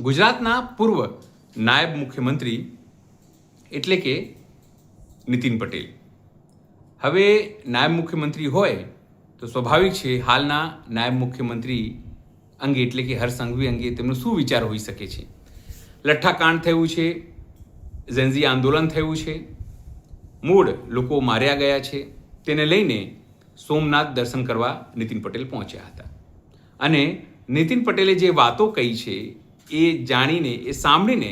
ગુજરાતના પૂર્વ નાયબ મુખ્યમંત્રી એટલે કે નીતિન પટેલ હવે નાયબ મુખ્યમંત્રી હોય તો સ્વાભાવિક છે હાલના નાયબ મુખ્યમંત્રી અંગે એટલે કે હર્ષ સંઘવી અંગે તેમનો શું વિચાર હોઈ શકે છે. લઠ્ઠાકાંડ થયું છે, ઝેન્ઝી આંદોલન થયું છે, મૂળ લોકો માર્યા ગયા છે, તેને લઈને સોમનાથ દર્શન કરવા નીતિન પટેલ પહોંચ્યા હતા અને નીતિન પટેલે જે વાતો કહી છે એ જાણીને એ સાંભળીને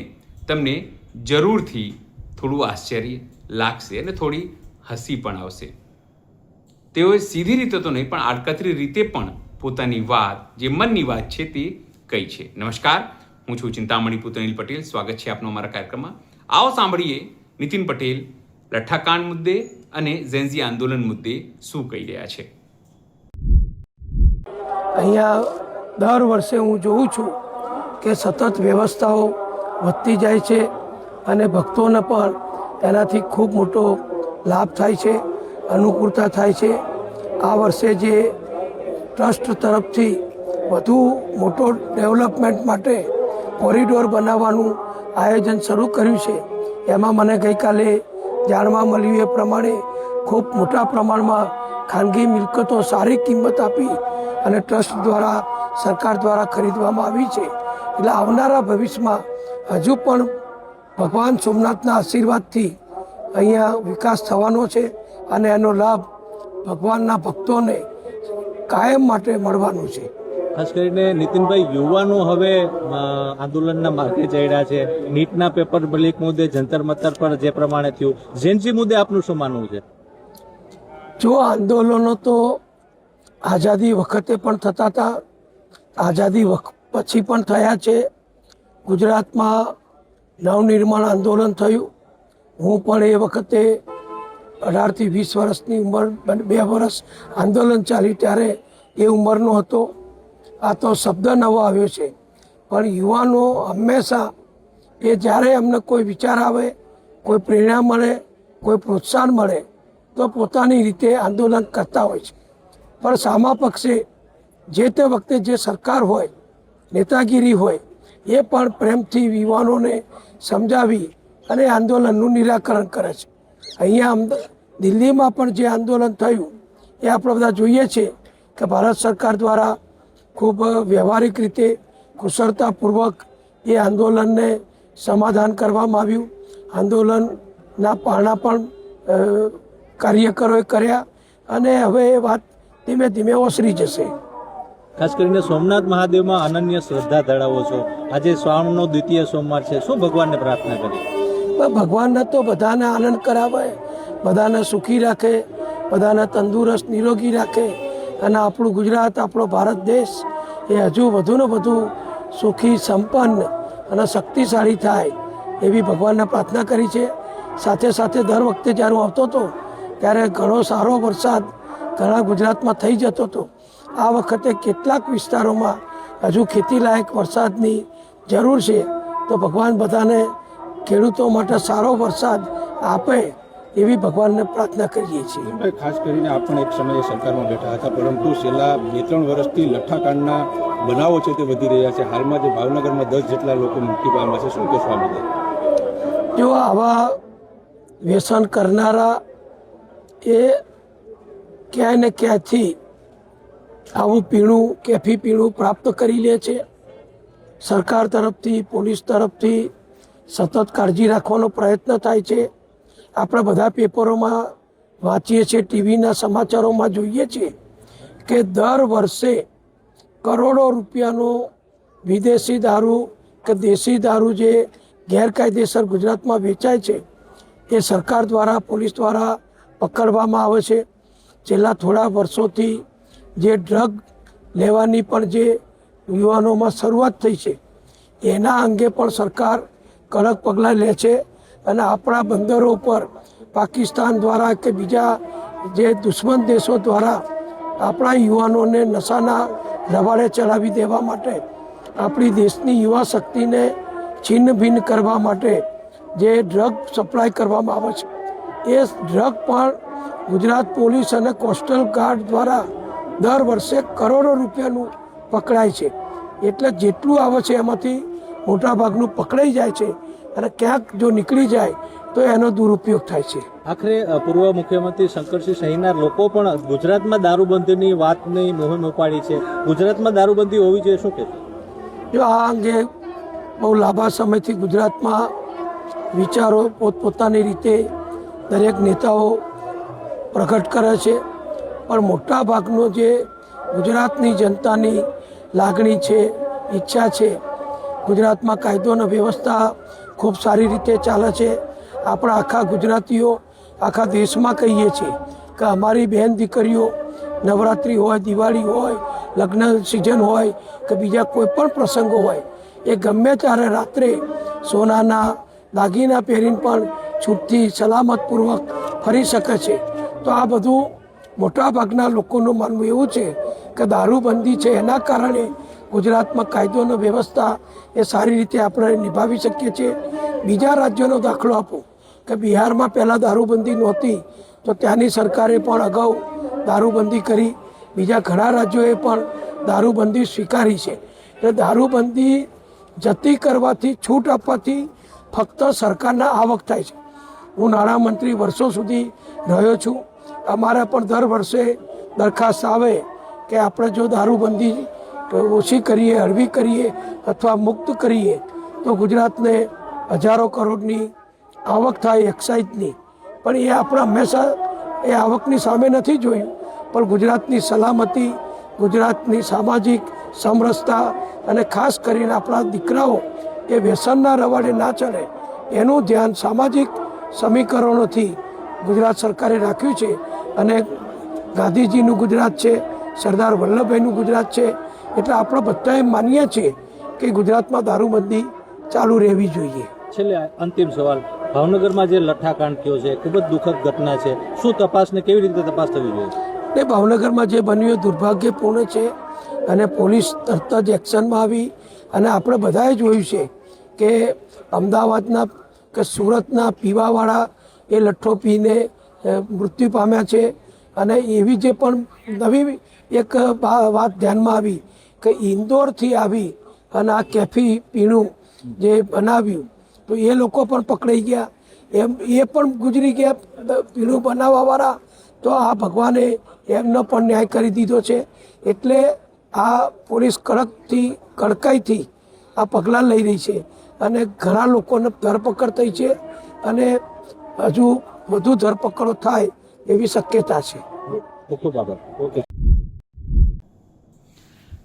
તમને જરૂરથી થોડું આશ્ચર્ય લાગશે અને થોડી હસી પણ આવશે. તેઓએ સીધી રીતે તો નહીં પણ આડકતરી રીતે પણ પોતાની વાત જે મનની વાત છે તે કહી છે. નમસ્કાર, હું છું ચિંતામણી પુત્ર અનિલ પટેલ. સ્વાગત છે આપનું અમારા કાર્યક્રમમાં. આવો સાંભળીએ નીતિન પટેલ લઠ્ઠાકાંડ મુદ્દે અને ઝેન્ઝી આંદોલન મુદ્દે શું કહી રહ્યા છે. અહીંયા દર વર્ષે હું જોઉં છું કે સતત વ્યવસ્થાઓ વધતી જાય છે અને ભક્તોને પણ એનાથી ખૂબ મોટો લાભ થાય છે, અનુકૂળતા થાય છે. આ વર્ષે જે ટ્રસ્ટ તરફથી વધુ મોટો ડેવલપમેન્ટ માટે કોરિડોર બનાવવાનું આયોજન શરૂ કર્યું છે એમાં મને ગઈકાલે જાણવા મળ્યું એ પ્રમાણે ખૂબ મોટા પ્રમાણમાં ખાનગી મિલકતો સારી કિંમત આપી અને ટ્રસ્ટ દ્વારા સરકાર દ્વારા ખરીદવામાં આવી છે. એટલે આવનારા ભવિષ્યમાં હજુ પણ ભગવાન સોમનાથના આશીર્વાદથી અહીંયા વિકાસ થવાનો છે અને એનો લાભ ભગવાનના ભક્તોને કાયમ માટે મળવાનો છે. ખાસ કરીને નીતિનભાઈ, યુવાનો હવે આંદોલનના માર્ગે ચડ્યા છે. નીટના પેપર લીક મુદ્દે જંતર મંતર પર જે પ્રમાણે થયું, ઝેન્ઝી મુદ્દે આપનું શું માનવું છે? જો આંદોલનો તો આઝાદી વખતે પણ થતા હતા, આઝાદી પછી પણ થયા છે. ગુજરાતમાં નવનિર્માણ આંદોલન થયું. હું પણ એ વખતે 18 થી 20 વર્ષની ઉંમર, 2 વર્ષ આંદોલન ચાલી ત્યારે એ ઉંમરનો હતો. આ તો શબ્દ નવો આવ્યો છે, પણ યુવાનો હંમેશા એ જ્યારે અમને કોઈ વિચાર આવે, કોઈ પ્રેરણા મળે, કોઈ પ્રોત્સાહન મળે તો પોતાની રીતે આંદોલન કરતા હોય છે. પણ સામા પક્ષે જે તે વખતે જે સરકાર હોય, નેતાગીરી હોય, એ પણ પ્રેમથી યુવાનોને સમજાવી અને આંદોલનનું નિરાકરણ કરે છે. અહીંયા દિલ્હીમાં પણ જે આંદોલન થયું એ આપણે બધા જોઈએ છીએ કે ભારત સરકાર દ્વારા ખૂબ વ્યવહારિક રીતે કુશળતાપૂર્વક એ આંદોલનને સમાધાન કરવામાં આવ્યું. આંદોલનના પારણા પણ કાર્યકરોએ કર્યા અને હવે એ વાત ધીમે ધીમે ઓસરી જશે. ખાસ કરીને સોમનાથ મહાદેવમાં અનન્ય શ્રદ્ધા ધરાવો છો. આજે શ્રાવણનો દ્વિતીય સોમવાર છે, શું ભગવાનને પ્રાર્થના કરી? ભગવાનને તો બધાને આનંદ કરાવે, બધાને સુખી રાખે, બધાને તંદુરસ્ત નિરોગી રાખે અને આપણું ગુજરાત, આપણો ભારત દેશ એ હજુ વધુ ને વધુ સુખી, સંપન્ન અને શક્તિશાળી થાય એવી ભગવાનને પ્રાર્થના કરી છે. સાથે સાથે દર વખતે જ્યારે હું આવતો હતો ત્યારે ઘણો સારો વરસાદ ઘણા ગુજરાતમાં થઈ જતો હતો. આ વખતે કેટલાક વિસ્તારોમાં હજુ ખેતીલાયક વરસાદની જરૂર છે, તો ભગવાન બધાને ખેડૂતો માટે સારો વરસાદ આપે એવી ભગવાનને પ્રાર્થના કરીએ છીએ. ખાસ કરીને આપણે એક સમયે સરકારમાં બેઠા હતા, પરંતુ છેલ્લા 2-3 વર્ષથી લઠ્ઠાકાંડના બનાવો છે તે વધી રહ્યા છે. હાલમાં જે ભાવનગરમાં 10 જેટલા લોકો મૃત્યુ પામ્યા છે, શું કહેશો આ મુદ્દે? જો આવા વ્યસન કરનારા એ ક્યાંય ને ક્યાંયથી આવું પીણું, કેફી પીણું પ્રાપ્ત કરી લે છે. સરકાર તરફથી, પોલીસ તરફથી સતત કાળજી રાખવાનો પ્રયત્ન થાય છે. આપણે બધા પેપરોમાં વાંચીએ છીએ, ટીવીના સમાચારોમાં જોઈએ છીએ કે દર વર્ષે કરોડો રૂપિયાનો વિદેશી દારૂ કે દેશી દારૂ જે ગેરકાયદેસર ગુજરાતમાં વેચાય છે એ સરકાર દ્વારા, પોલીસ દ્વારા પકડવામાં આવે છે. છેલ્લા થોડા વર્ષોથી જે ડ્રગ લેવાની પણ જે યુવાનોમાં શરૂઆત થઈ છે એના અંગે પણ સરકાર કડક પગલાં લે છે અને આપણા બંદરો પર પાકિસ્તાન દ્વારા કે બીજા જે દુશ્મન દેશો દ્વારા આપણા યુવાનોને નશાના રવાડે ચડાવી દેવા માટે, આપણી દેશની યુવા શક્તિને છિન્ન ભિન્ન કરવા માટે જે ડ્રગ સપ્લાય કરવામાં આવે છે એ ડ્રગ પણ ગુજરાત પોલીસ અને કોસ્ટલ ગાર્ડ દ્વારા દર વર્ષે કરોડો રૂપિયાનું પકડાય છે. એટલે જેટલું આવે છે એમાંથી મોટાભાગનું પકડાઈ જાય છે અને ક્યાંક જો નીકળી જાય તો એનો દુરુપયોગ થાય છે. આખરે પૂર્વ મુખ્યમંત્રી શંકરસિંહ સહિતના લોકો પણ ગુજરાતમાં દારૂબંધીની વાતની મુહિમ ઉપાડી છે. ગુજરાતમાં દારૂબંધી હોવી જોઈએ, શું કહેશો? જો આ અંગે બહુ લાંબા સમયથી ગુજરાતમાં વિચારો પોતપોતાની રીતે દરેક નેતાઓ પ્રગટ કરે છે, પણ મોટા ભાગનો જે ગુજરાતની જનતાની લાગણી છે, ઈચ્છા છે, ગુજરાતમાં કાયદો અને વ્યવસ્થા ખૂબ સારી રીતે ચાલે છે. આપણા આખા ગુજરાતીઓ આખા દેશમાં કહીએ છીએ કે અમારી બહેન દીકરીઓ નવરાત્રિ હોય, દિવાળી હોય, લગ્ન સિઝન હોય કે બીજા કોઈ પણ પ્રસંગો હોય, એ ગમે ત્યારે રાત્રે સોનાના દાગીના પહેરીને પણ છૂટથી સલામતપૂર્વક ફરી શકે છે. તો આ બધું મોટાભાગના લોકોનું માનવું એવું છે કે દારૂબંધી છે એના કારણે ગુજરાતમાં કાયદો અને વ્યવસ્થા એ સારી રીતે આપણે નિભાવી શકીએ છીએ. બીજા રાજ્યોનો દાખલો આપો કે બિહારમાં પહેલાં દારૂબંધી નહોતી તો ત્યાંની સરકારે પણ અગાઉ દારૂબંધી કરી. બીજા ઘણા રાજ્યોએ પણ દારૂબંધી સ્વીકારી છે. એટલે દારૂબંધી જતી કરવાથી, છૂટ આપવાથી ફક્ત સરકારના આવક થાય છે. હું નાણામંત્રી વર્ષો સુધી રહ્યો છું. અમારે પણ દર વર્ષે દરખાસ્ત આવે કે આપણે જો દારૂબંધી ઓછી કરીએ, હળવી કરીએ અથવા મુક્ત કરીએ તો ગુજરાતને હજારો કરોડની આવક થાય એક્સાઇઝની. પણ એ આપણે હંમેશા એ આવકની સામે નથી જોયું, પણ ગુજરાતની સલામતી, ગુજરાતની સામાજિક સમરસતા અને ખાસ કરીને આપણા દીકરાઓ એ વ્યસનના રવાડે ના ચડે એનું ધ્યાન સામાજિક સમીકરણોથી ગુજરાત સરકારે રાખ્યું છે. અને ગાંધીજીનું ગુજરાત છે, સરદાર વલ્લભભાઈનું ગુજરાત છે. એટલે આપણે બધાએ માનીએ છીએ કે ગુજરાતમાં દારૂબંધી ચાલુ રહેવી જોઈએ. છેલ્લે અંતિમ સવાલ, ભાવનગરમાં જે લઠ્ઠાકાંડ થયો છે ખૂબ જ દુઃખદ ઘટના છે, શું તપાસને કેવી રીતે તપાસ થવી જોઈએ? એ ભાવનગરમાં જે બન્યું એ દુર્ભાગ્યપૂર્ણ છે અને પોલીસ તરત જ એક્શનમાં આવી. અને આપણે બધાએ જોયું છે કે અમદાવાદના કે સુરતના પીવાવાળા એ લઠ્ઠો પીને મૃત્યુ પામ્યા છે. અને એવી જે પણ નવી એક વાત ધ્યાનમાં આવી કે ઇન્દોરથી આવી અને આ કેફી પીણું જે બનાવ્યું તો એ લોકો પણ પકડાઈ ગયા, એ પણ ગુજરી ગયા પીણું બનાવવાવાળા. તો આ ભગવાને એમનો પણ ન્યાય કરી દીધો છે. એટલે આ પોલીસ કડકાઈથી આ પગલાં લઈ રહી છે અને ઘણા લોકોને ધરપકડ થઈ છે અને હજુ વધુ ધરપકડો થાય એવી શક્યતા છે.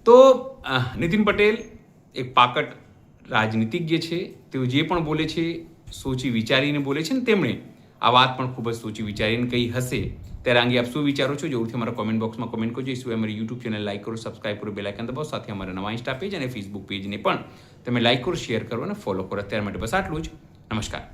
તો નીતિન પટેલ એક પાકટ રાજનીતિજ્ઞ છે. તેઓ જે પણ બોલે છે સોચી વિચારીને બોલે છે ને તેમણે આ વાત પણ ખૂબ જ સોચી વિચારીને કહી હશે. ત્યારે અંગે આપ શું વિચારો છો જરૂરથી અમારા કોમેન્ટ બોક્સમાં કોમેન્ટ કરજો. એ અમારી યુટ્યુબ ચેનલ લાઈક કરો, સબસ્ક્રાઈબ કરો, બેલ આઇકન દબાવો. સાથે અમારા નવા ઇન્સ્ટા પેજ અને ફેસબુક પેજને પણ તમે લાઈક કરો, શેર કરો અને ફોલો કરો. અત્યાર માટે બસ આટલું જ. નમસ્કાર.